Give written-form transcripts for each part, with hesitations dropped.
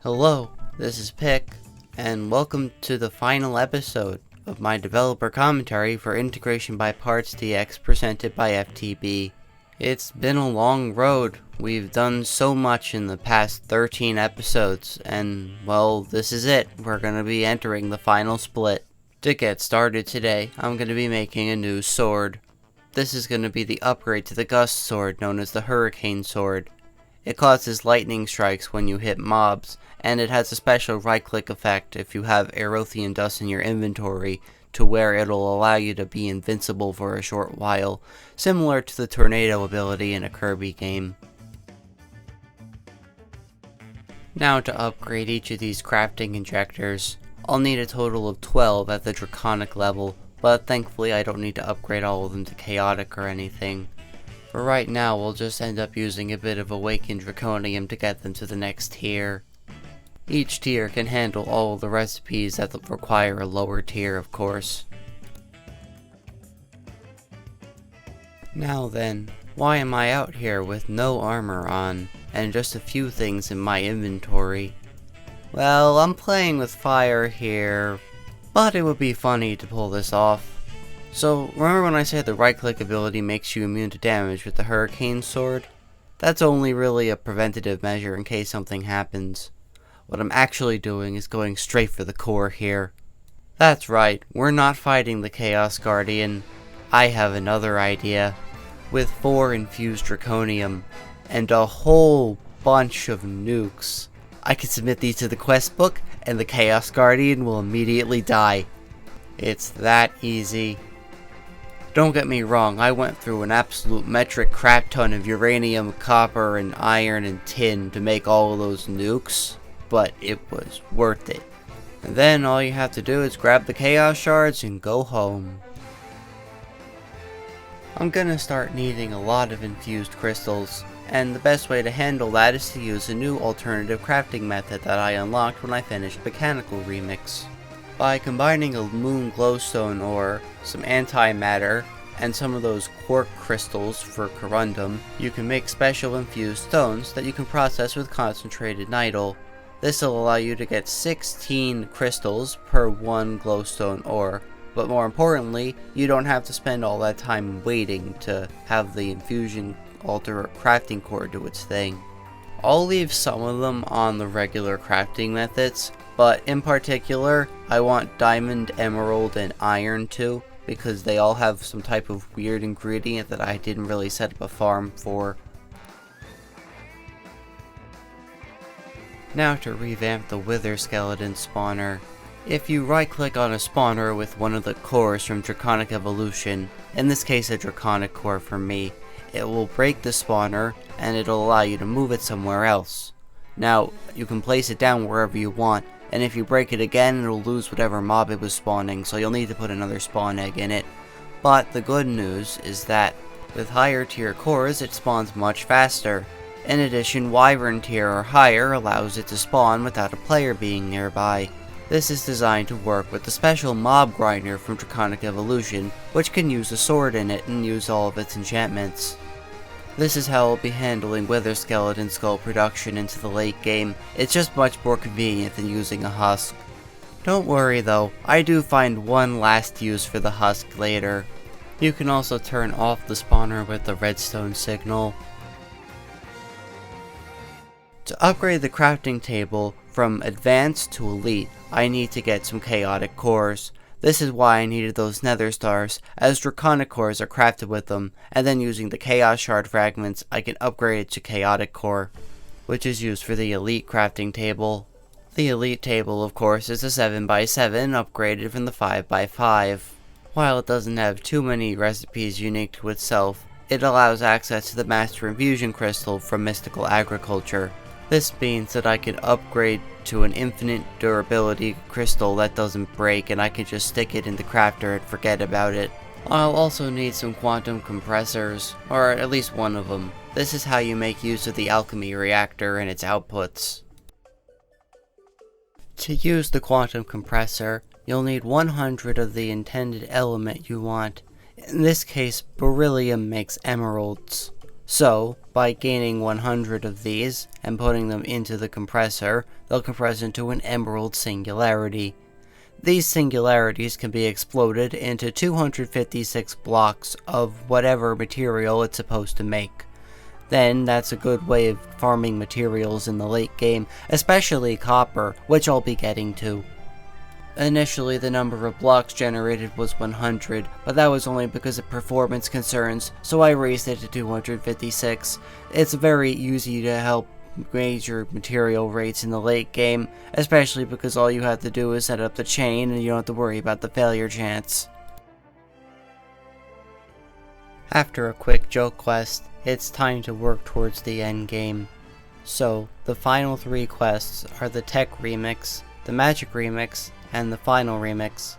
Hello, this is Pick, and welcome to the final episode of my developer commentary for Integration by Parts DX presented by FTB. It's been a long road. We've done so much in the past 13 episodes, and well, this is it. We're going to be entering the final split. To get started today, I'm going to be making a new sword. This is going to be the upgrade to the Gust sword known as the Hurricane sword. It causes lightning strikes when you hit mobs, and it has a special right-click effect if you have Aerothian dust in your inventory, to where it'll allow you to be invincible for a short while, similar to the tornado ability in a Kirby game. Now to upgrade each of these crafting injectors, I'll need a total of 12 at the Draconic level, but thankfully I don't need to upgrade all of them to Chaotic or anything. For right now, we'll just end up using a bit of Awakened Draconium to get them to the next tier. Each tier can handle all of the recipes that require a lower tier, of course. Now then, why am I out here with no armor on, and just a few things in my inventory? Well, I'm playing with fire here, but it would be funny to pull this off. So, remember when I said the right-click ability makes you immune to damage with the Hurricane sword? That's only really a preventative measure in case something happens. What I'm actually doing is going straight for the core here. That's right, we're not fighting the Chaos Guardian. I have another idea. With 4 infused Draconium, and a whole bunch of nukes, I can submit these to the quest book, and the Chaos Guardian will immediately die. It's that easy. Don't get me wrong, I went through an absolute metric crap ton of uranium, copper, and iron and tin to make all of those nukes, but it was worth it. And then all you have to do is grab the chaos shards and go home. I'm gonna start needing a lot of infused crystals, and the best way to handle that is to use a new alternative crafting method that I unlocked when I finished Mechanical Remix. By combining a moon glowstone ore, some antimatter, and some of those quark crystals for corundum, you can make special infused stones that you can process with concentrated nidal. This will allow you to get 16 crystals per one glowstone ore, but more importantly, you don't have to spend all that time waiting to have the infusion alter or crafting core do its thing. I'll leave some of them on the regular crafting methods, but in particular, I want diamond, emerald, and iron too, because they all have some type of weird ingredient that I didn't really set up a farm for. Now to revamp the Wither Skeleton spawner. If you right-click on a spawner with one of the cores from Draconic Evolution, in this case a Draconic core for me, it will break the spawner, and it'll allow you to move it somewhere else. Now, you can place it down wherever you want, and if you break it again, it'll lose whatever mob it was spawning, so you'll need to put another spawn egg in it. But the good news is that with higher tier cores, it spawns much faster. In addition, Wyvern tier or higher allows it to spawn without a player being nearby. This is designed to work with the special mob grinder from Draconic Evolution, which can use a sword in it and use all of its enchantments. This is how I'll be handling Wither Skeleton Skull production into the late game. It's just much more convenient than using a husk. Don't worry though, I do find one last use for the husk later. You can also turn off the spawner with the redstone signal. To upgrade the crafting table from Advanced to Elite, I need to get some Chaotic cores. This is why I needed those nether stars, as Draconic cores are crafted with them, and then using the Chaos Shard fragments, I can upgrade it to Chaotic core, which is used for the Elite crafting table. The Elite table, of course, is a 7x7 upgraded from the 5x5. While it doesn't have too many recipes unique to itself, it allows access to the Master Infusion Crystal from Mystical Agriculture. This means that I can upgrade to an infinite durability crystal that doesn't break, and I can just stick it in the crafter and forget about it. I'll also need some quantum compressors, or at least one of them. This is how you make use of the alchemy reactor and its outputs. To use the quantum compressor, you'll need 100 of the intended element you want. In this case, beryllium makes emeralds. So, by gaining 100 of these and putting them into the compressor, they'll compress into an emerald singularity. These singularities can be exploded into 256 blocks of whatever material it's supposed to make. Then that's a good way of farming materials in the late game, especially copper, which I'll be getting to. Initially, the number of blocks generated was 100, but that was only because of performance concerns, so I raised it to 256. It's very easy to help raise your material rates in the late game, especially because all you have to do is set up the chain and you don't have to worry about the failure chance. After a quick joke quest, it's time to work towards the endgame. So, the final 3 quests are the Tech Remix, the Magic Remix, and the Final Remix.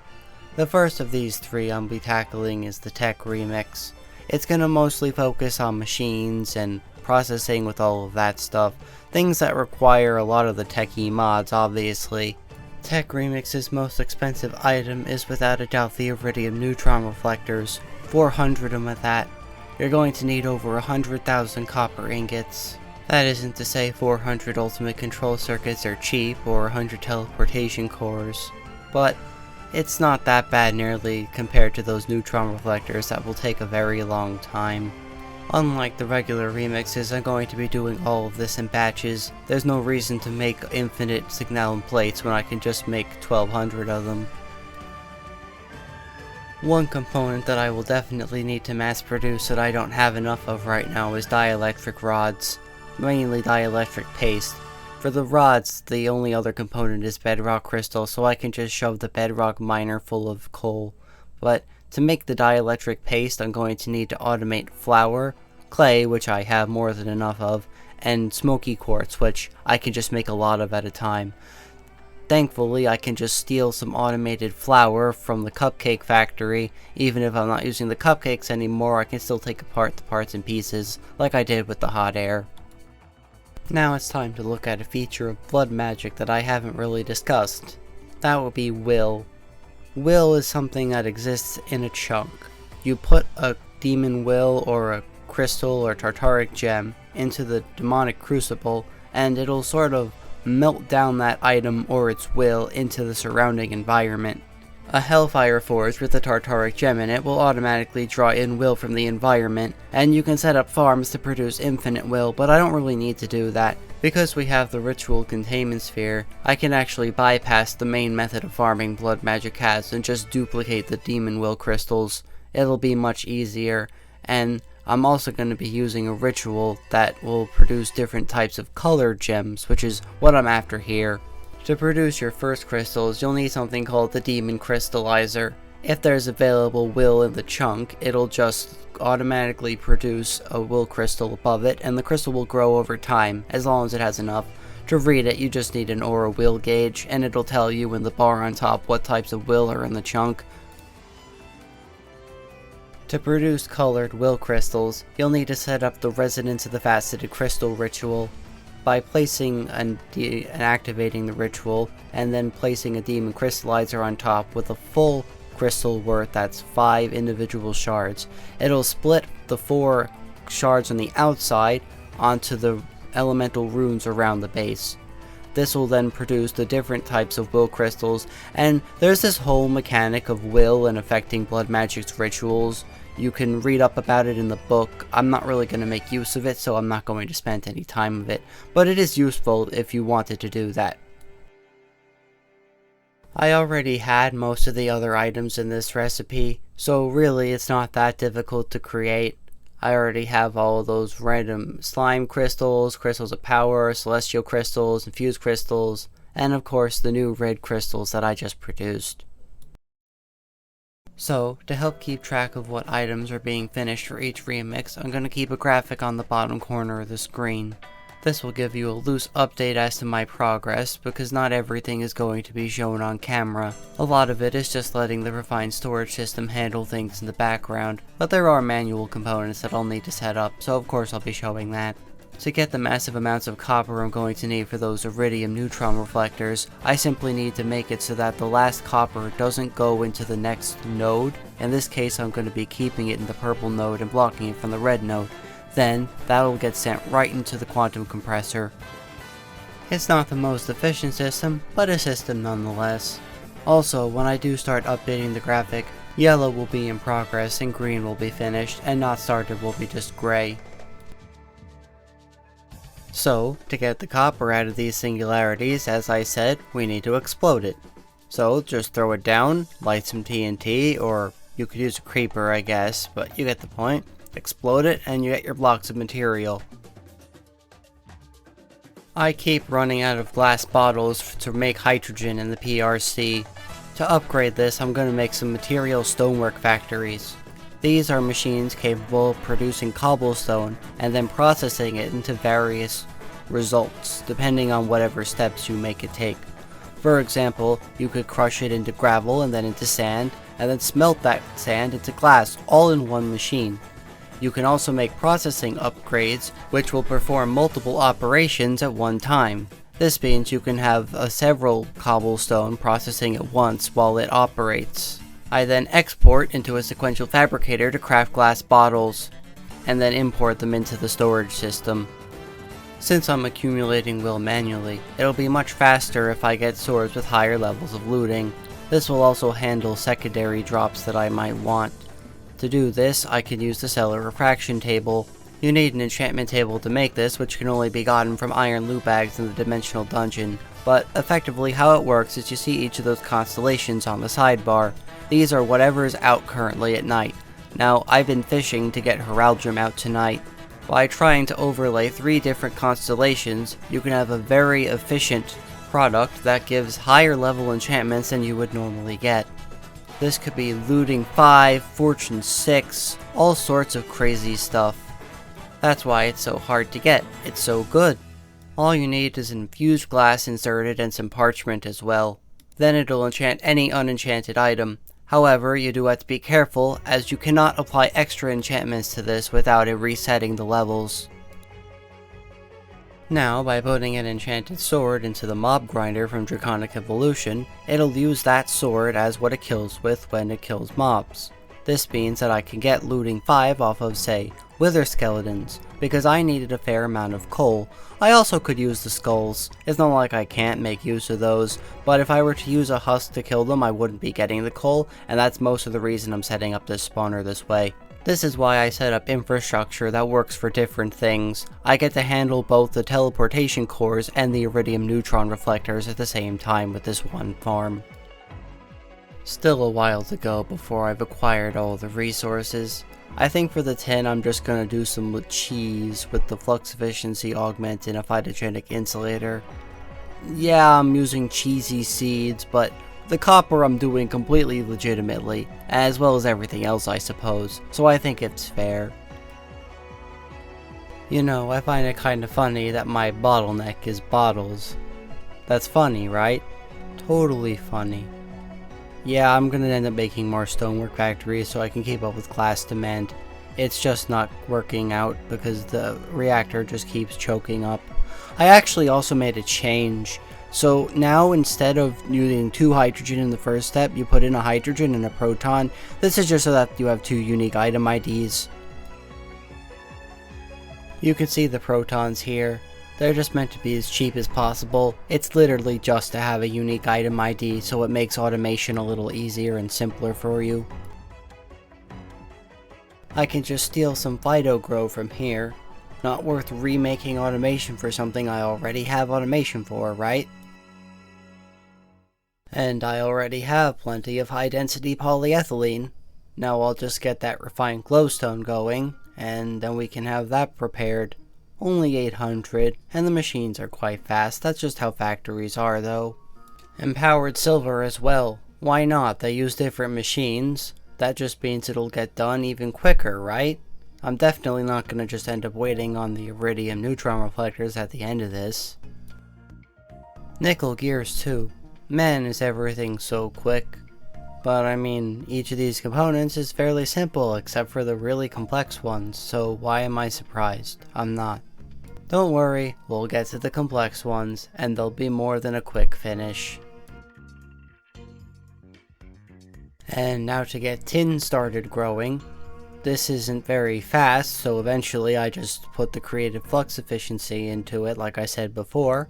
The first of these 3 I'll be tackling is the Tech Remix. It's gonna mostly focus on machines and processing with all of that stuff, things that require a lot of the techie mods obviously. Tech Remix's most expensive item is without a doubt the Iridium Neutron Reflectors, 400 of them at that. You're going to need over 100,000 copper ingots. That isn't to say 400 ultimate control circuits are cheap or 100 teleportation cores, but it's not that bad nearly compared to those neutron reflectors that will take a very long time. Unlike the regular remixes, I'm going to be doing all of this in batches. There's no reason to make infinite signal plates when I can just make 1200 of them. One component that I will definitely need to mass produce that I don't have enough of right now is dielectric rods. Mainly dielectric paste. For the rods, the only other component is bedrock crystal, so I can just shove the bedrock miner full of coal. But to make the dielectric paste, I'm going to need to automate flour, clay, which I have more than enough of, and smoky quartz, which I can just make a lot of at a time. Thankfully, I can just steal some automated flour from the cupcake factory. Even if I'm not using the cupcakes anymore, I can still take apart the parts in pieces, like I did with the hot air. Now it's time to look at a feature of blood magic that I haven't really discussed. That would be will. Will is something that exists in a chunk. You put a demon will or a crystal or tartaric gem into the demonic crucible, and it'll sort of melt down that item or its will into the surrounding environment. A Hellfire Forge with a Tartaric Gem in it will automatically draw in will from the environment, and you can set up farms to produce infinite will, but I don't really need to do that. Because we have the Ritual Containment Sphere, I can actually bypass the main method of farming blood magic has and just duplicate the Demon Will crystals. It'll be much easier, and I'm also going to be using a ritual that will produce different types of colored gems, which is what I'm after here. To produce your first crystals, you'll need something called the Demon Crystallizer. If there's available will in the chunk, it'll just automatically produce a will crystal above it, and the crystal will grow over time, as long as it has enough. To read it, you just need an aura will gauge, and it'll tell you in the bar on top what types of will are in the chunk. To produce colored will crystals, you'll need to set up the Resonance of the Faceted Crystal ritual. By placing and activating the ritual, and then placing a Demon Crystallizer on top with a full crystal worth, that's 5 individual shards. It'll split the 4 shards on the outside onto the elemental runes around the base. This will then produce the different types of will crystals, and there's this whole mechanic of will and affecting blood magic's rituals. You can read up about it in the book. I'm not really going to make use of it, so I'm not going to spend any time of it, but it is useful if you wanted to do that. I already had most of the other items in this recipe, so really it's not that difficult to create. I already have all of those random slime crystals, crystals of power, celestial crystals, infused crystals, and of course the new red crystals that I just produced. So, to help keep track of what items are being finished for each remix, I'm going to keep a graphic on the bottom corner of the screen. This will give you a loose update as to my progress, because not everything is going to be shown on camera. A lot of it is just letting the refined storage system handle things in the background, but there are manual components that I'll need to set up, so of course I'll be showing that. To get the massive amounts of copper I'm going to need for those Iridium Neutron Reflectors, I simply need to make it so that the last copper doesn't go into the next node. In this case, I'm going to be keeping it in the purple node and blocking it from the red node. Then, that'll get sent right into the quantum compressor. It's not the most efficient system, but a system nonetheless. Also, when I do start updating the graphic, yellow will be in progress and green will be finished, and not started will be just gray. So, to get the copper out of these singularities, as I said, we need to explode it. So, just throw it down, light some TNT, or you could use a creeper I guess, but you get the point. Explode it, and you get your blocks of material. I keep running out of glass bottles to make hydrogen in the PRC. To upgrade this, I'm going to make some material stonework factories. These are machines capable of producing cobblestone and then processing it into various results, depending on whatever steps you make it take. For example, you could crush it into gravel and then into sand, and then smelt that sand into glass, all in one machine. You can also make processing upgrades, which will perform multiple operations at one time. This means you can have several cobblestone processing at once while it operates. I then export into a sequential fabricator to craft glass bottles, and then import them into the storage system. Since I'm accumulating will manually, it'll be much faster if I get swords with higher levels of looting. This will also handle secondary drops that I might want. To do this, I can use the Cellar Refraction table. You need an enchantment table to make this, which can only be gotten from iron loot bags in the Dimensional Dungeon. But effectively how it works is you see each of those constellations on the sidebar. These are whatever is out currently at night. Now, I've been fishing to get Heraldrum out tonight. By trying to overlay 3 different constellations, you can have a very efficient product that gives higher level enchantments than you would normally get. This could be looting 5, fortune 6, all sorts of crazy stuff. That's why it's so hard to get, it's so good. All you need is infused glass inserted and some parchment as well. Then it'll enchant any unenchanted item. However, you do have to be careful, as you cannot apply extra enchantments to this without it resetting the levels. Now, by putting an enchanted sword into the mob grinder from Draconic Evolution, it'll use that sword as what it kills with when it kills mobs. This means that I can get looting 5 off of, say, Wither Skeletons, because I needed a fair amount of coal. I also could use the skulls. It's not like I can't make use of those, but if I were to use a husk to kill them, I wouldn't be getting the coal, and that's most of the reason I'm setting up this spawner this way. This is why I set up infrastructure that works for different things. I get to handle both the teleportation cores and the iridium neutron reflectors at the same time with this one farm. Still a while to go before I've acquired all the resources. I think for the tin I'm just gonna do some cheese with the flux efficiency augment and a phytogenic insulator. Yeah, I'm using cheesy seeds, but the copper I'm doing completely legitimately, as well as everything else I suppose, so I think it's fair. You know, I find it kinda funny that my bottleneck is bottles. That's funny, right? Totally funny. Yeah, I'm gonna end up making more stonework factories so I can keep up with glass demand. It's just not working out because the reactor just keeps choking up. I actually also made a change. So now instead of using 2 hydrogen in the first step, you put in a hydrogen and a proton. This is just so that you have 2 unique item IDs. You can see the protons here. They're just meant to be as cheap as possible. It's literally just to have a unique item ID, so it makes automation a little easier and simpler for you. I can just steal some Phytogrow from here. Not worth remaking automation for something I already have automation for, right? And I already have plenty of high density polyethylene. Now I'll just get that refined glowstone going, and then we can have that prepared. Only 800, and the machines are quite fast. That's just how factories are though. Empowered silver as well. Why not? They use different machines. That just means it'll get done even quicker, right? I'm definitely not gonna just end up waiting on the iridium neutron reflectors at the end of this. Nickel gears too. Man, is everything so quick. But I mean, each of these components is fairly simple except for the really complex ones, so why am I surprised? I'm not. Don't worry, we'll get to the complex ones, and they'll be more than a quick finish. And now to get tin started growing. this isn't very fast, so eventually I just put the creative flux efficiency into it like I said before.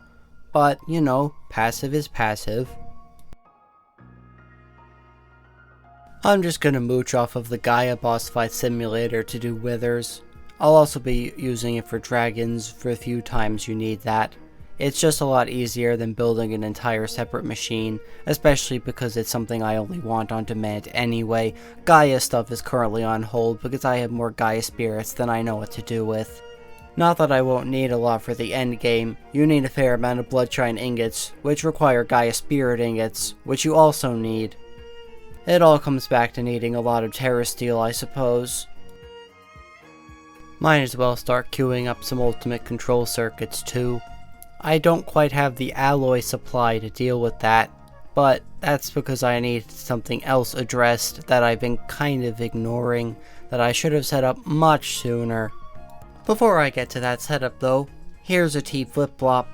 But, you know, passive is passive. I'm just gonna mooch off of the Gaia boss fight simulator to do withers. I'll also be using it for dragons for a few times you need that. It's just a lot easier than building an entire separate machine, especially because it's something I only want on demand anyway. Gaia stuff is currently on hold because I have more Gaia spirits than I know what to do with. Not that I won't need a lot for the endgame. You need a fair amount of Bloodshine ingots, which require Gaia spirit ingots, which you also need. It all comes back to needing a lot of Terra Steel, I suppose. Might as well start queuing up some ultimate control circuits too. I don't quite have the alloy supply to deal with that, but that's because I need something else addressed that I've been kind of ignoring, that I should have set up much sooner. Before I get to that setup though, here's a T flip-flop.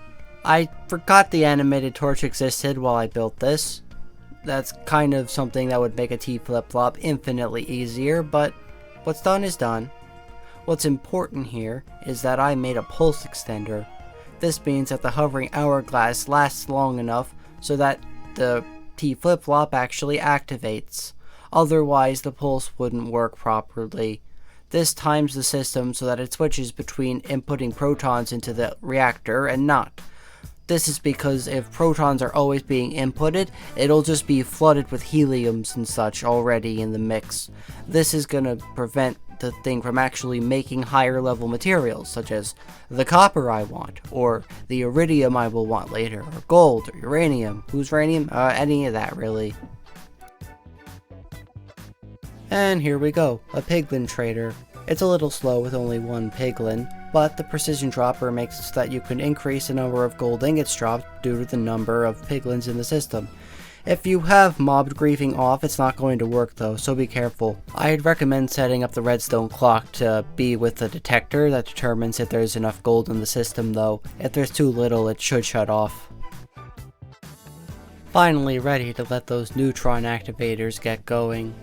I forgot the animated torch existed while I built this. That's kind of something that would make a T flip-flop infinitely easier, but what's done is done. What's important here is that I made a pulse extender. This means that the hovering hourglass lasts long enough so that the T flip-flop actually activates. Otherwise, the pulse wouldn't work properly. This times the system so that it switches between inputting protons into the reactor and not. This is because if protons are always being inputted, it'll just be flooded with heliums and such already in the mix. This is gonna prevent the thing from actually making higher level materials, such as the copper I want, or the iridium I will want later, or gold, or uranium. Who's uranium? Any of that really. And here we go, a piglin trader. It's a little slow with only one piglin, but the precision dropper makes it so that you can increase the number of gold ingots dropped due to the number of piglins in the system. If you have mob griefing off, it's not going to work though, so be careful. I'd recommend setting up the redstone clock to be with the detector that determines if there's enough gold in the system though. If there's too little, it should shut off. Finally ready to let those neutron activators get going.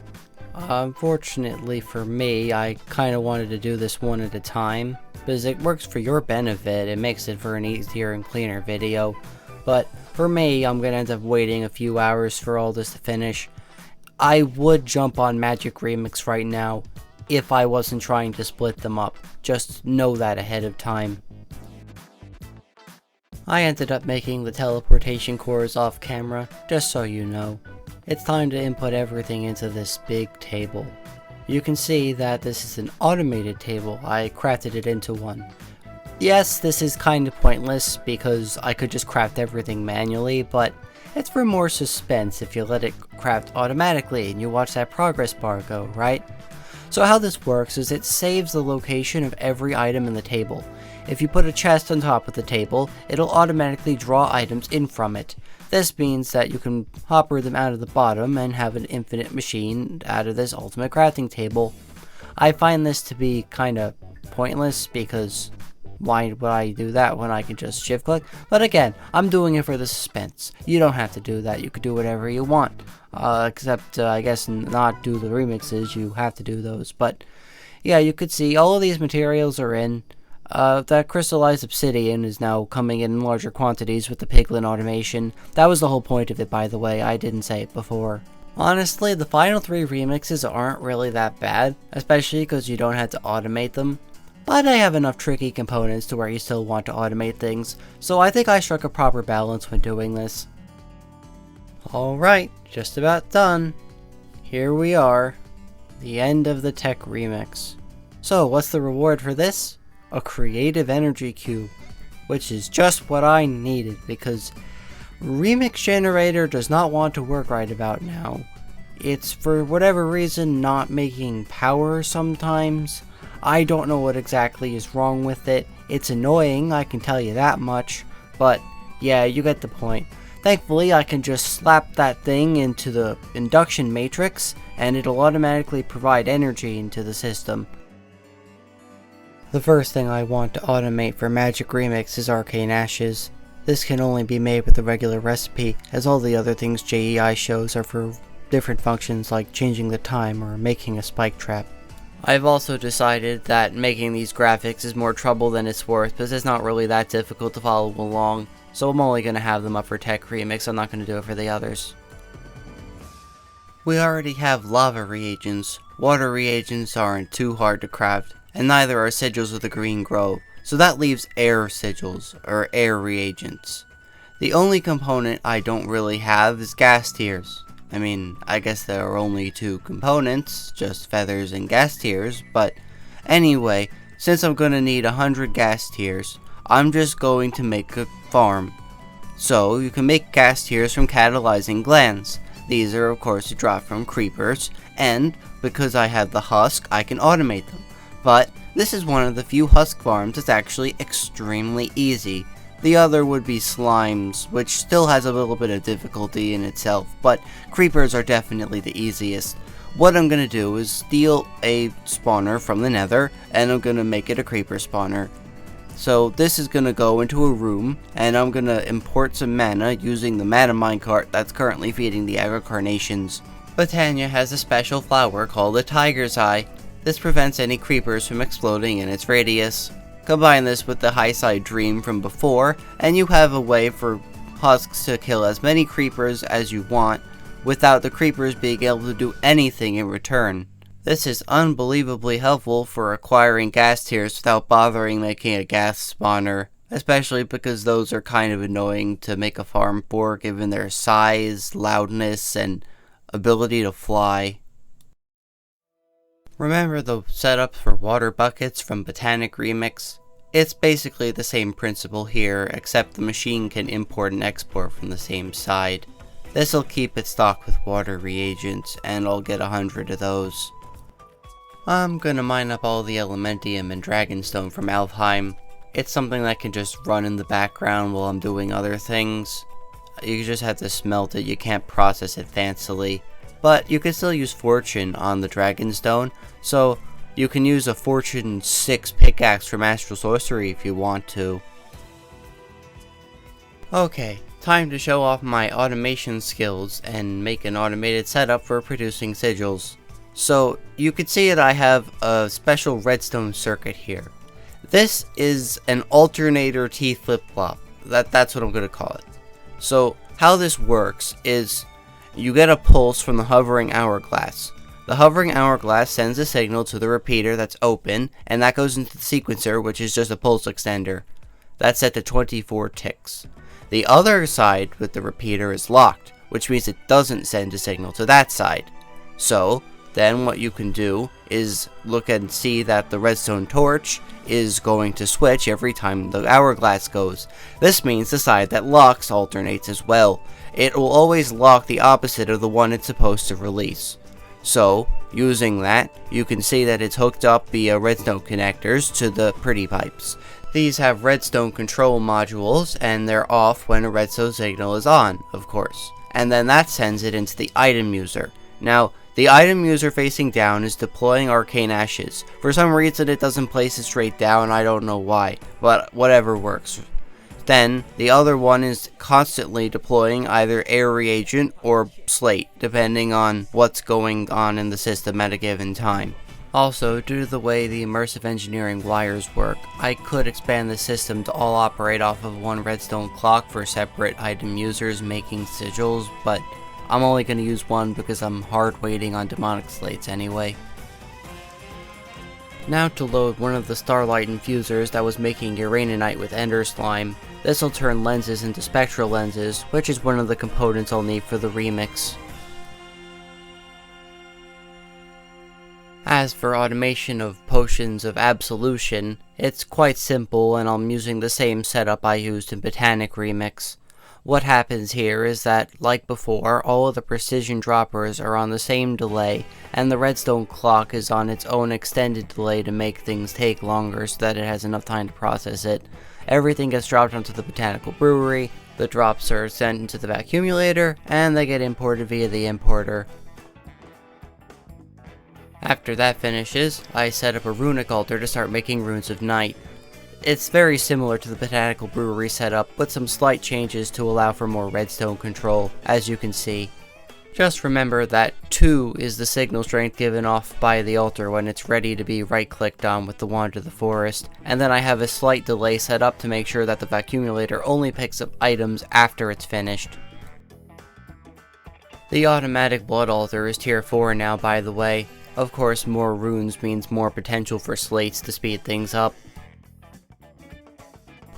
Unfortunately for me, I kinda wanted to do this one at a time, because it works for your benefit, it makes it for an easier and cleaner video. But for me, I'm gonna end up waiting a few hours for all this to finish. I would jump on Magic Remix right now, if I wasn't trying to split them up. Just know that ahead of time. I ended up making the teleportation cores off camera, just so you know. It's time to input everything into this big table. You can see that this is an automated table. I crafted it into one. Yes, this is kind of pointless because I could just craft everything manually, but it's for more suspense if you let it craft automatically and you watch that progress bar go, right? So how this works is it saves the location of every item in the table. If you put a chest on top of the table, it'll automatically draw items in from it. This means that you can hopper them out of the bottom and have an infinite machine out of this ultimate crafting table. I find this to be kinda pointless because why would I do that when I can just shift click? But again, I'm doing it for the suspense. You don't have to do that, you could do whatever you want. Except I guess not do the remixes, you have to do those. But yeah, you could see all of these materials are in. That crystallized obsidian is now coming in larger quantities with the piglin automation. That was the whole point of it, by the way, I didn't say it before. Honestly, the final 3 remixes aren't really that bad, especially because you don't have to automate them. But I have enough tricky components to where you still want to automate things, so I think I struck a proper balance when doing this. Alright, just about done. Here we are, the end of the tech remix. So what's the reward for this? A creative energy cube, which is just what I needed because Remix Generator does not want to work right about now. It's for whatever reason not making power sometimes. I don't know what exactly is wrong with it. It's annoying, I can tell you that much, but yeah, you get the point. Thankfully, I can just slap that thing into the induction matrix and it'll automatically provide energy into the system. The first thing I want to automate for Magic Remix is Arcane Ashes. This can only be made with the regular recipe, as all the other things JEI shows are for different functions like changing the time or making a spike trap. I've also decided that making these graphics is more trouble than it's worth, because it's not really that difficult to follow along, so I'm only going to have them up for Tech Remix. I'm not going to do it for the others. We already have lava reagents. Water reagents aren't too hard to craft, and neither are sigils with a green grove, so that leaves air sigils, or air reagents. The only component I don't really have is gas tiers. I mean, I guess there are only two components, just feathers and gas tiers, but anyway, since I'm going to need 100 gas tiers, I'm just going to make a farm. So, you can make gas tiers from catalyzing glands. These are of course dropped from creepers, and because I have the husk, I can automate them. But this is one of the few husk farms that's actually extremely easy. The other would be slimes, which still has a little bit of difficulty in itself, but creepers are definitely the easiest. What I'm going to do is steal a spawner from the nether, and I'm going to make it a creeper spawner. So this is going to go into a room, and I'm going to import some mana using the mana minecart that's currently feeding the agricarnations. Botania has a special flower called a tiger's eye. This prevents any creepers from exploding in its radius. Combine this with the high side dream from before, and you have a way for husks to kill as many creepers as you want, without the creepers being able to do anything in return. This is unbelievably helpful for acquiring gas tiers without bothering making a gas spawner, especially because those are kind of annoying to make a farm for given their size, loudness, and ability to fly. Remember the setup for water buckets from Botanic Remix? It's basically the same principle here, except the machine can import and export from the same side. This'll keep it stocked with water reagents, and I'll get 100 of those. I'm gonna mine up all the Elementium and Dragonstone from Alfheim. It's something that can just run in the background while I'm doing other things. You just have to smelt it, you can't process it fancily. But you can still use Fortune on the Dragonstone, so you can use a Fortune 6 pickaxe from Astral Sorcery if you want to. Okay, time to show off my automation skills and make an automated setup for producing sigils. So you can see that I have a special redstone circuit here. This is an alternator T flip-flop. That's what I'm going to call it. So how this works is you get a pulse from the hovering hourglass. The hovering hourglass sends a signal to the repeater that's open, and that goes into the sequencer, which is just a pulse extender. That's set to 24 ticks. The other side with the repeater is locked, which means it doesn't send a signal to that side. So then what you can do is look and see that the redstone torch is going to switch every time the hourglass goes. This means the side that locks alternates as well. It will always lock the opposite of the one it's supposed to release. So, using that, you can see that it's hooked up via redstone connectors to the pretty pipes. These have redstone control modules, and they're off when a redstone signal is on, of course. And then that sends it into the item user. Now, the item user facing down is deploying arcane ashes. For some reason it doesn't place it straight down, I don't know why, but whatever works. Then, the other one is constantly deploying either air reagent or slate, depending on what's going on in the system at a given time. Also, due to the way the immersive engineering wires work, I could expand the system to all operate off of one redstone clock for separate item users making sigils, but I'm only going to use one because I'm hard waiting on demonic slates anyway. Now to load one of the starlight infusers that was making Uraninite with ender slime. This will turn lenses into spectral lenses, which is one of the components I'll need for the remix. As for automation of potions of absolution, it's quite simple and I'm using the same setup I used in Botanic Remix. What happens here is that, like before, all of the precision droppers are on the same delay, and the redstone clock is on its own extended delay to make things take longer so that it has enough time to process it. Everything gets dropped onto the botanical brewery, the drops are sent into the accumulator, and they get imported via the importer. After that finishes, I set up a runic altar to start making runes of night. It's very similar to the botanical brewery setup, with some slight changes to allow for more redstone control, as you can see. Just remember that 2 is the signal strength given off by the altar when it's ready to be right-clicked on with the Wand of the Forest, and then I have a slight delay set up to make sure that the accumulator only picks up items after it's finished. The automatic blood altar is tier 4 now, by the way. Of course, more runes means more potential for slates to speed things up.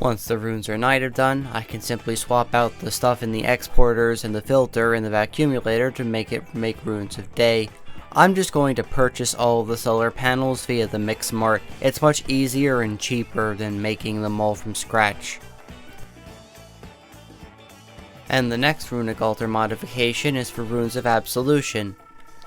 Once the runes are knighted done, I can simply swap out the stuff in the exporters and the filter in the accumulator to make runes of day. I'm just going to purchase all of the solar panels via the Mix Mart. It's much easier and cheaper than making them all from scratch. And the next runic altar modification is for runes of absolution.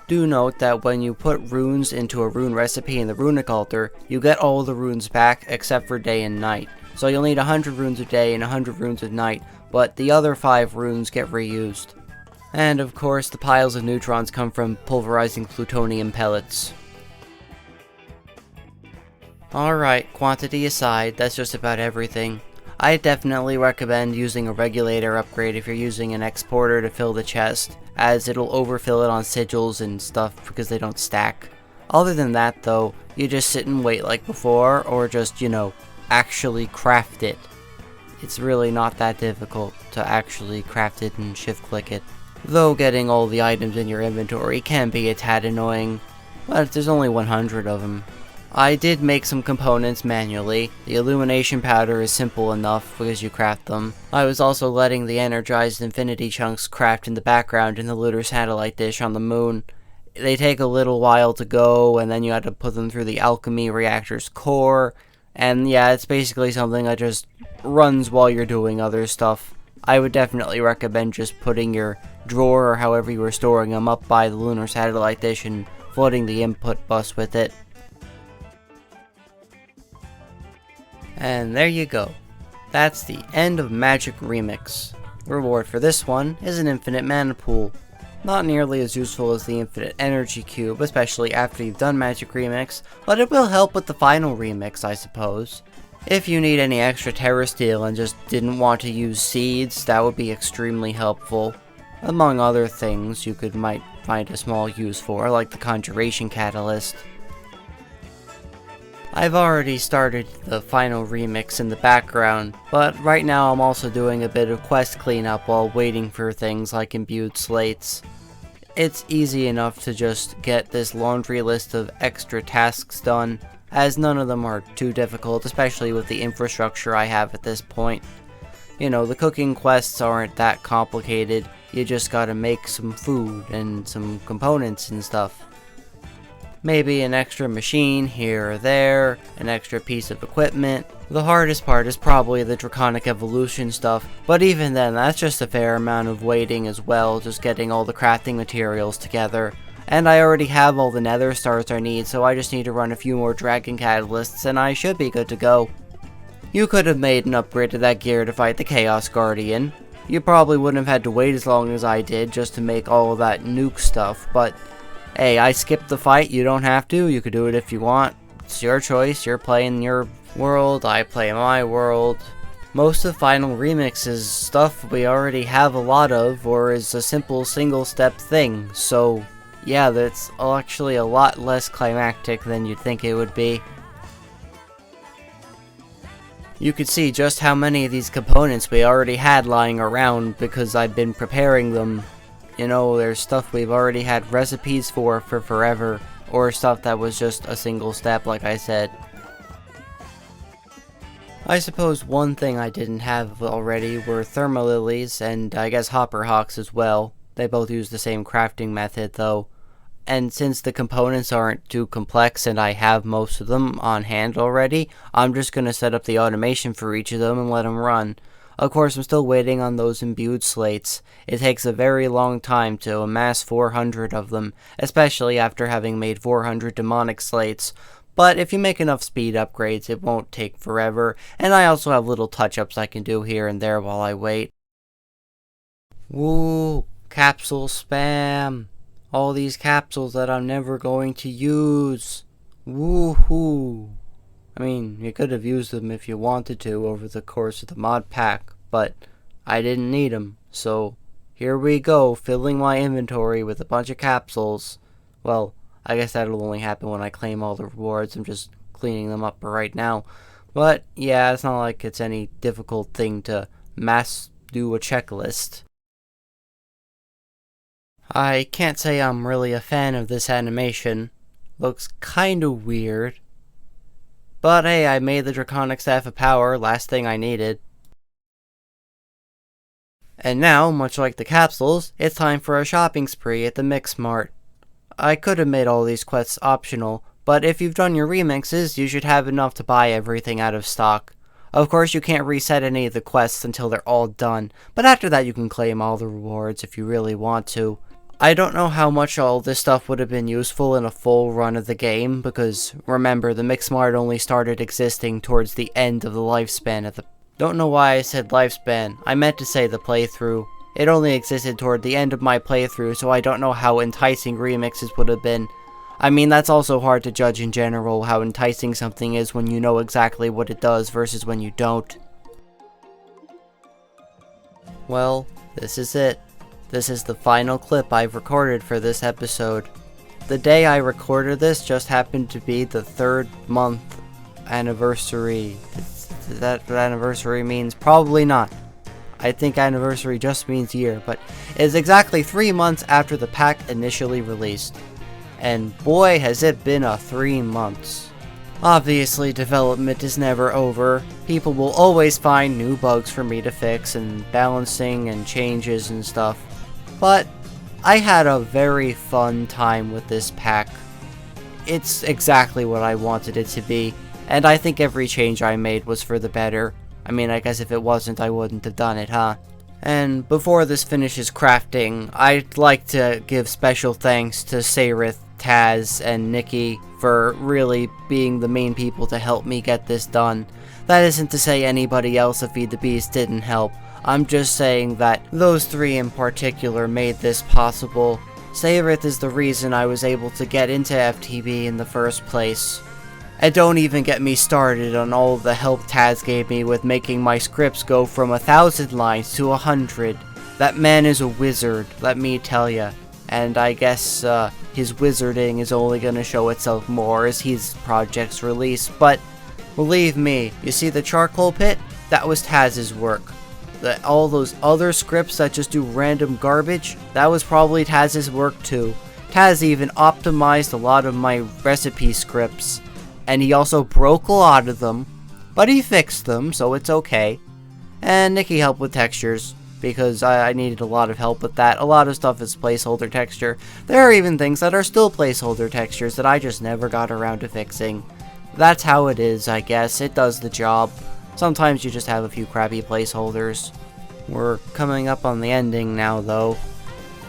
Do note that when you put runes into a rune recipe in the runic altar, you get all the runes back except for day and night. So you'll need 100 runes a day and 100 runes at night, but the other 5 runes get reused. And of course, the piles of neutrons come from pulverizing plutonium pellets. Alright, quantity aside, that's just about everything. I definitely recommend using a regulator upgrade if you're using an exporter to fill the chest, as it'll overfill it on sigils and stuff because they don't stack. Other than that though, you just sit and wait like before, or just, actually craft it. It's really not that difficult to actually craft it and shift click it. Though getting all the items in your inventory can be a tad annoying, but there's only 100 of them. I did make some components manually. The illumination powder is simple enough because you craft them. I was also letting the energized infinity chunks craft in the background in the lunar satellite dish on the moon. They take a little while to go, and then you have to put them through the alchemy reactor's core. And yeah, it's basically something that just runs while you're doing other stuff. I would definitely recommend just putting your drawer or however you were storing them up by the lunar satellite dish and flooding the input bus with it. And there you go. That's the end of Magic Remix. The reward for this one is an infinite mana pool. Not nearly as useful as the infinite energy cube, especially after you've done Magic Remix, but it will help with the final remix, I suppose. If you need any extra Terra Steel and just didn't want to use seeds, that would be extremely helpful. Among other things you might find a small use for, like the Conjuration Catalyst. I've already started the final remix in the background, but right now I'm also doing a bit of quest cleanup while waiting for things like imbued slates. It's easy enough to just get this laundry list of extra tasks done, as none of them are too difficult, especially with the infrastructure I have at this point. The cooking quests aren't that complicated, you just gotta make some food and some components and stuff. Maybe an extra machine here or there, an extra piece of equipment. The hardest part is probably the Draconic Evolution stuff, but even then that's just a fair amount of waiting as well, just getting all the crafting materials together. And I already have all the nether stars I need, so I just need to run a few more dragon catalysts and I should be good to go. You could have made an upgrade to that gear to fight the Chaos Guardian. You probably wouldn't have had to wait as long as I did just to make all of that nuke stuff, but hey, I skipped the fight, you don't have to, you could do it if you want. It's your choice, you're playing your world, I play my world. Most of Final Remix is stuff we already have a lot of, or is a simple single-step thing, so yeah, that's actually a lot less climactic than you'd think it would be. You could see just how many of these components we already had lying around because I've been preparing them. There's stuff we've already had recipes for forever, or stuff that was just a single step, like I said. I suppose one thing I didn't have already were Thermalilies, and I guess Hopper Hawks as well. They both use the same crafting method, though. And since the components aren't too complex and I have most of them on hand already, I'm just going to set up the automation for each of them and let them run. Of course, I'm still waiting on those imbued slates. It takes a very long time to amass 400 of them, especially after having made 400 demonic slates. But if you make enough speed upgrades, it won't take forever, and I also have little touch-ups I can do here and there while I wait. Woo! Capsule spam! All these capsules that I'm never going to use! Woohoo! I mean, you could have used them if you wanted to over the course of the mod pack, but I didn't need them, so here we go, filling my inventory with a bunch of capsules. Well, I guess that'll only happen when I claim all the rewards. I'm just cleaning them up right now. But yeah, it's not like it's any difficult thing to mass do a checklist. I can't say I'm really a fan of this animation. Looks kinda weird. But hey, I made the Draconic Staff of Power, last thing I needed. And now, much like the capsules, it's time for a shopping spree at the Mix Mart. I could have made all these quests optional, but if you've done your remixes, you should have enough to buy everything out of stock. Of course, you can't reset any of the quests until they're all done, but after that you can claim all the rewards if you really want to. I don't know how much all this stuff would have been useful in a full run of the game, because remember, the Mixmart only started existing towards the end of the lifespan of the... Don't know why I said lifespan, I meant to say the playthrough. It only existed toward the end of my playthrough, so I don't know how enticing remixes would have been. I mean, that's also hard to judge in general, how enticing something is when you know exactly what it does versus when you don't. Well, this is it. This is the final clip I've recorded for this episode. The day I recorded this just happened to be the 3rd month anniversary. Does that what anniversary means? Probably not. I think anniversary just means year, but it's exactly 3 months after the pack initially released. And boy has it been a 3 months. Obviously, development is never over. People will always find new bugs for me to fix and balancing and changes and stuff. But I had a very fun time with this pack. It's exactly what I wanted it to be, and I think every change I made was for the better. I mean, I guess if it wasn't, I wouldn't have done it, huh? And before this finishes crafting, I'd like to give special thanks to Sayrith, Taz, and Nikki for really being the main people to help me get this done. That isn't to say anybody else at Feed the Beast didn't help. I'm just saying that those 3 in particular made this possible. Sayrith is the reason I was able to get into FTB in the first place. And don't even get me started on all the help Taz gave me with making my scripts go from 1,000 lines to 100. That man is a wizard, let me tell ya. And I guess his wizarding is only gonna show itself more as his projects release. But believe me, you see the charcoal pit? That was Taz's work. All those other scripts that just do random garbage, that was probably Taz's work too. Taz even optimized a lot of my recipe scripts, and he also broke a lot of them, but he fixed them, so it's okay. And Nikki helped with textures, because I needed a lot of help with that. A lot of stuff is placeholder texture. There are even things that are still placeholder textures that I just never got around to fixing. That's how it is, I guess. It does the job. Sometimes you just have a few crappy placeholders. We're coming up on the ending now, though.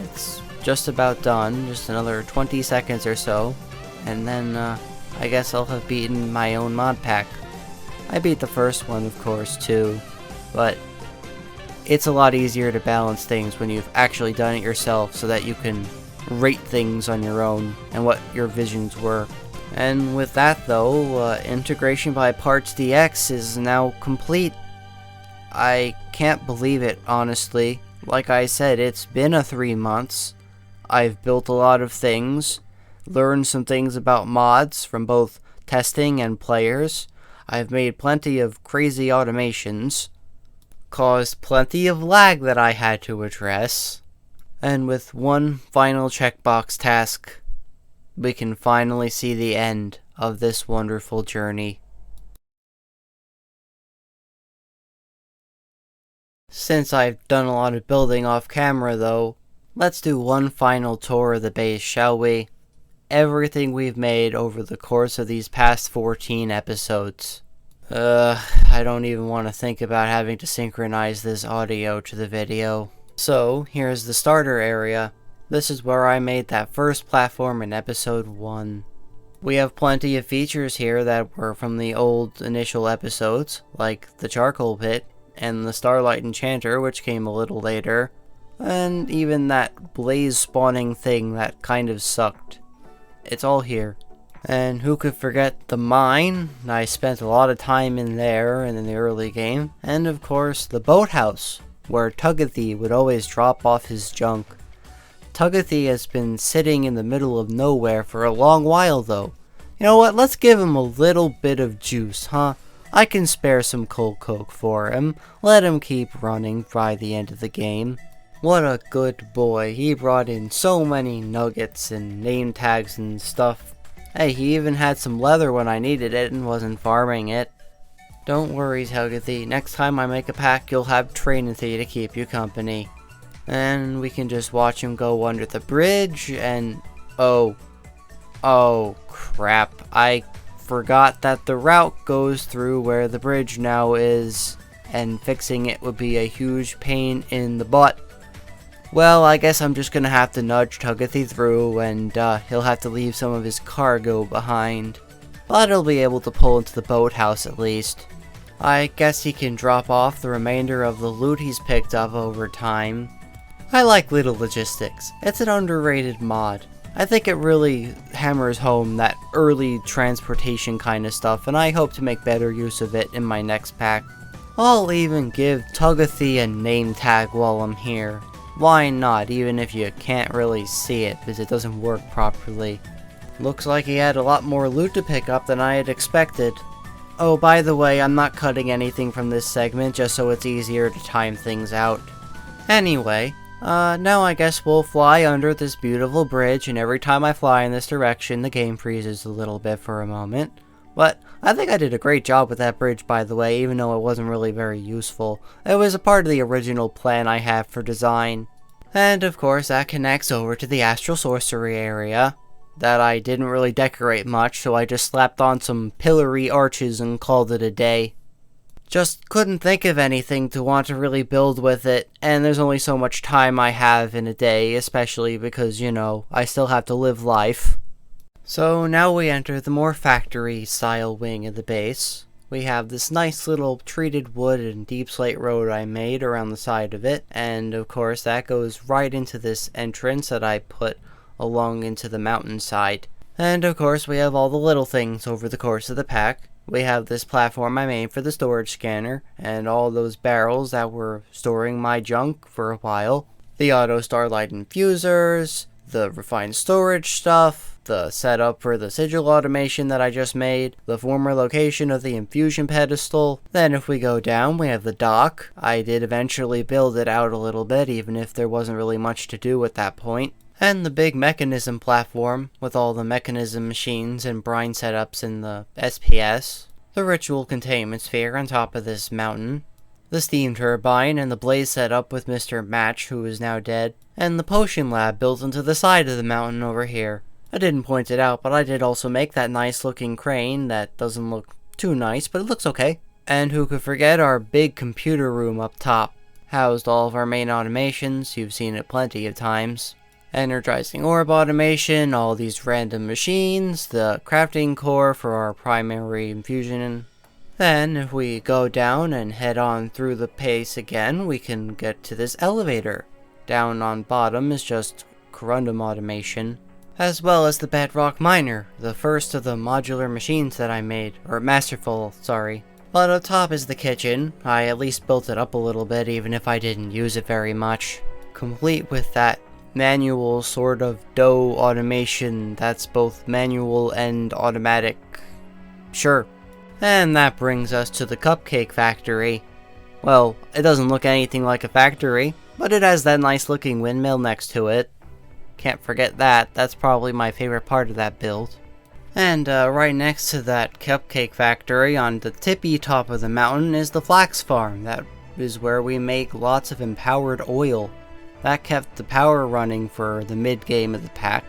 It's just about done, just another 20 seconds or so, and then I guess I'll have beaten my own mod pack. I beat the first one, of course, too, but it's a lot easier to balance things when you've actually done it yourself so that you can rate things on your own and what your visions were. And with that though, integration by Parts DX is now complete. I can't believe it, honestly. Like I said, it's been 3 months. I've built a lot of things, learned some things about mods from both testing and players. I've made plenty of crazy automations, caused plenty of lag that I had to address, and with one final checkbox task, we can finally see the end of this wonderful journey. Since I've done a lot of building off camera though, let's do one final tour of the base, shall we? Everything we've made over the course of these past 14 episodes. I don't even want to think about having to synchronize this audio to the video. So, here's the starter area. This is where I made that first platform in episode 1. We have plenty of features here that were from the old initial episodes, like the charcoal pit, and the Starlight Enchanter, which came a little later, and even that blaze spawning thing that kind of sucked. It's all here. And who could forget the mine? I spent a lot of time in there and in the early game. And of course, the boathouse, where Tugathy would always drop off his junk. Tugathy has been sitting in the middle of nowhere for a long while though. You know what, let's give him a little bit of juice, huh? I can spare some cold coke for him. Let him keep running by the end of the game. What a good boy. He brought in so many nuggets and name tags and stuff. Hey, he even had some leather when I needed it and wasn't farming it. Don't worry, Tugathy. Next time I make a pack, you'll have Trinity to keep you company. And we can just watch him go under the bridge and... Oh crap. I forgot that the route goes through where the bridge now is, and fixing it would be a huge pain in the butt. Well, I guess I'm just gonna have to nudge Tugathy through, and he'll have to leave some of his cargo behind. But he'll be able to pull into the boathouse at least. I guess he can drop off the remainder of the loot he's picked up over time. I like Little Logistics. It's an underrated mod. I think it really hammers home that early transportation kind of stuff, and I hope to make better use of it in my next pack. I'll even give Tugathy a name tag while I'm here. Why not, even if you can't really see it, because it doesn't work properly. Looks like he had a lot more loot to pick up than I had expected. Oh, by the way, I'm not cutting anything from this segment, just so it's easier to time things out. Anyway, now I guess we'll fly under this beautiful bridge, and every time I fly in this direction, the game freezes a little bit for a moment. But I think I did a great job with that bridge, by the way, even though it wasn't really very useful. It was a part of the original plan I have for design. And of course, that connects over to the Astral Sorcery area that I didn't really decorate much, so I just slapped on some pillory arches and called it a day. Just couldn't think of anything to want to really build with it, and there's only so much time I have in a day, especially because, you know, I still have to live life. So now we enter the more factory-style wing of the base. We have this nice little treated wood and deep slate road I made around the side of it, and of course that goes right into this entrance that I put along into the mountainside. And of course we have all the little things over the course of the pack. We have this platform I made for the storage scanner, and all those barrels that were storing my junk for a while. The auto starlight infusers, the refined storage stuff, the setup for the sigil automation that I just made, the former location of the infusion pedestal. Then if we go down, we have the dock. I did eventually build it out a little bit, even if there wasn't really much to do at that point. And the big mechanism platform, with all the mechanism machines and brine setups in the SPS. The ritual containment sphere on top of this mountain. The steam turbine and the blaze setup with Mr. Match, who is now dead. And the potion lab built into the side of the mountain over here. I didn't point it out, but I did also make that nice looking crane that doesn't look too nice, but it looks okay. And who could forget our big computer room up top. Housed all of our main automations, you've seen it plenty of times. Energizing orb automation, all these random machines, the crafting core for our primary infusion. Then, if we go down and head on through the pace again, we can get to this elevator. Down on bottom is just corundum automation, as well as the bedrock miner, the first of the modular machines that I made, or masterful, sorry. But up top is the kitchen. I at least built it up a little bit, even if I didn't use it very much. Complete with that manual sort of dough automation that's both manual and automatic. Sure. And that brings us to the cupcake factory. Well, it doesn't look anything like a factory, but it has that nice looking windmill next to it. Can't forget that. That's probably my favorite part of that build. And right next to that cupcake factory on the tippy top of the mountain is the flax farm. That is where we make lots of empowered oil. That kept the power running for the mid-game of the pack,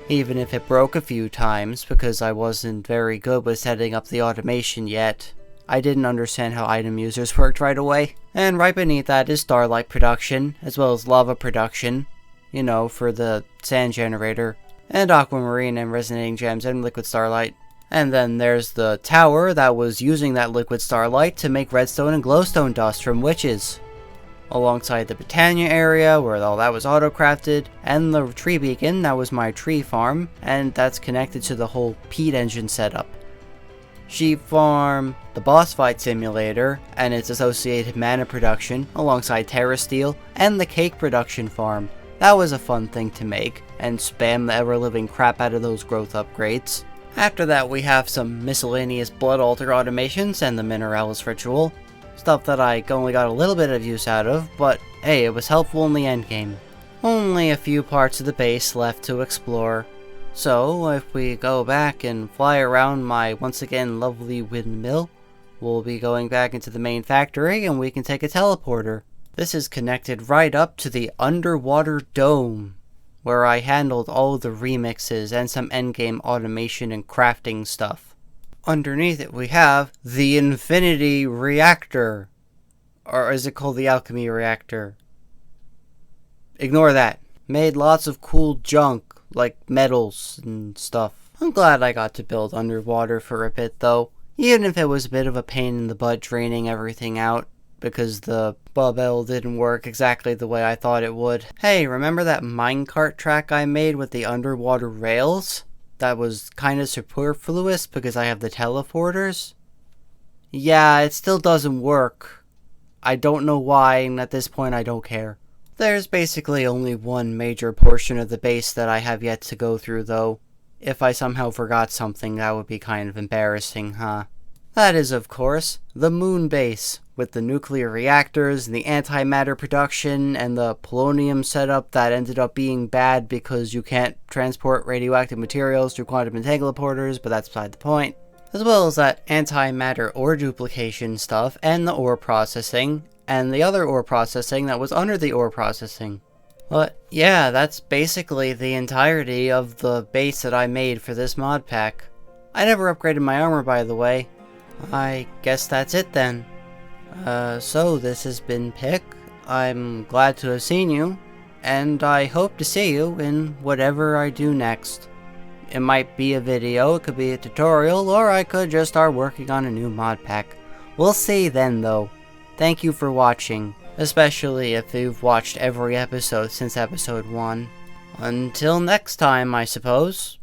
even if it broke a few times because I wasn't very good with setting up the automation yet. I didn't understand how item users worked right away. And right beneath that is starlight production, as well as lava production, you know, for the sand generator, and aquamarine and resonating gems and liquid starlight. And then there's the tower that was using that liquid starlight to make redstone and glowstone dust from witches. Alongside the Britannia area, where all that was auto-crafted, and the tree beacon, that was my tree farm, and that's connected to the whole peat engine setup. sheep farm, the boss fight simulator, and its associated mana production, alongside Terra Steel, and the cake production farm. That was a fun thing to make, and spam the ever-living crap out of those growth upgrades. After that, we have some miscellaneous blood altar automations and the Mineralis ritual. Stuff that I only got a little bit of use out of, but hey, it was helpful in the endgame. Only a few parts of the base left to explore. So, if we go back and fly around my once again lovely windmill, we'll be going back into the main factory and we can take a teleporter. This is connected right up to the underwater dome, where I handled all the remixes and some endgame automation and crafting stuff. Underneath it we have the Infinity Reactor. Or is it called the Alchemy Reactor? Ignore that. Made lots of cool junk, like metals and stuff. I'm glad I got to build underwater for a bit though, even if it was a bit of a pain in the butt draining everything out, because the bubble didn't work exactly the way I thought it would. Hey, remember that minecart track I made with the underwater rails? That was kinda superfluous because I have the teleporters? Yeah, it still doesn't work. I don't know why, and at this point I don't care. There's basically only one major portion of the base that I have yet to go through though. If I somehow forgot something, that would be kind of embarrassing, huh? That is, of course, the moon base, with the nuclear reactors and the antimatter production and the polonium setup that ended up being bad because you can't transport radioactive materials through quantum entanglement porters, but that's beside the point. As well as that antimatter ore duplication stuff and the ore processing, and the other ore processing that was under the ore processing. But yeah, that's basically the entirety of the base that I made for this mod pack. I never upgraded my armor, by the way. I guess that's it then. So this has been Pick. I'm glad to have seen you, and I hope to see you in whatever I do next. It might be a video, it could be a tutorial, or I could just start working on a new mod pack. We'll see then though. Thank you for watching, especially if you've watched every episode since episode 1. Until next time, I suppose.